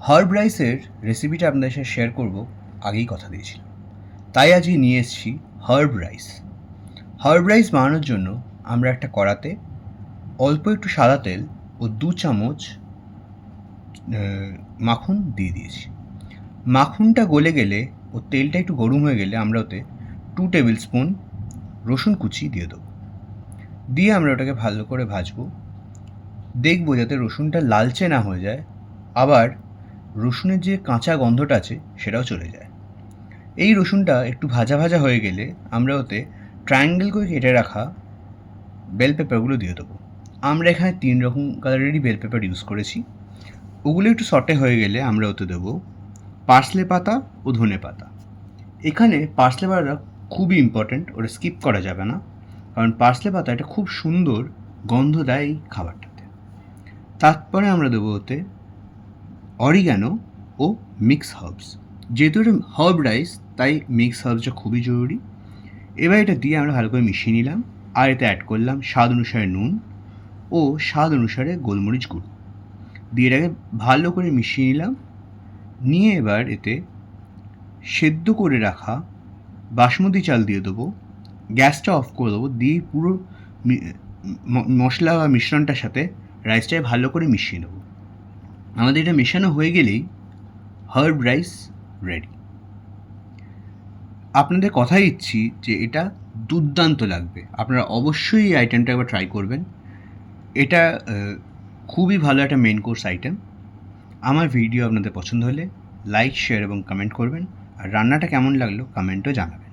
Herb রাইসের রেসিপিটা আপনাদের সাথে শেয়ার করব আগেই কথা দিয়েছিলাম, তাই আজকে নিয়ে এসেছি হার্ব রাইস। হার্ব রাইস বানানোর জন্য আমরা একটা কড়াতে অল্প একটু সাদা তেল ও 2 চামচ মাখন দিয়ে দিয়েছি। মাখনটা গলে গেলে ও তেলটা একটু গরম হয়ে গেলে আমরা ওতে 2 টেবিল স্পুন রসুন কুচি দিয়ে দেবো। দিয়ে আমরা ওটাকে ভালো করে ভাজবো। দেখবো যাতে রসুনটা লালচে না হয়ে যায়, আবার রসুনের যে কাঁচা গন্ধটা আছে সেটাও চলে যায়। এই রসুনটা একটু ভাজা ভাজা হয়ে গেলে আমরা ওতে ট্রায়াঙ্গেল করে কেটে রাখা বেল পেপারগুলো দিয়ে দেবো। আমরা এখানে 3 রকম কালারেরই বেল পেপার ইউজ করেছি। ওগুলো একটু সটে হয়ে গেলে আমরা ওতে দেবো পার্সলে পাতা ও ধনে পাতা। এখানে পার্সলে পাতাটা খুবই ইম্পর্ট্যান্ট, ওটা স্কিপ করা যাবে না, কারণ পার্সলে পাতা এটা খুব সুন্দর গন্ধ দেয় এই খাবারটাতে। তারপরে আমরা দেবো ওতে অরিগ্যানো ও মিক্স হার্বস। যেহেতু এটা হার্ব রাইস তাই মিক্স হার্বসটা খুবই জরুরি। এবার এটা দিয়ে আমরা ভালো করে মিশিয়ে নিলাম, আর এতে অ্যাড করলাম স্বাদ অনুসারে নুন ও স্বাদ অনুসারে গোলমরিচ গুঁড়ো দিয়ে এটাকে ভালো করে মিশিয়ে নিলাম। নিয়ে এবার এতে সেদ্ধ করে রাখা বাসমতি চাল দিয়ে দেবো, গ্যাসটা অফ করে দেবো, দিয়ে পুরো মশলা বা মিশ্রণটার সাথে রাইসটাকে ভালো করে মিশিয়ে নেবো। আমাদের এটা মেশানো হয়ে গেলেই হার্ব রাইস রেডি। আপনাদের কথা দিচ্ছি যে এটা দুর্দান্ত লাগবে, আপনারা অবশ্যই এই আইটেমটা একবার ট্রাই করবেন। এটা খুবই ভালো একটা মেন কোর্স আইটেম। আমার ভিডিও আপনাদের পছন্দ হলে লাইক, শেয়ার এবং কমেন্ট করবেন, আর রান্নাটা কেমন লাগলো কমেন্টও জানাবেন।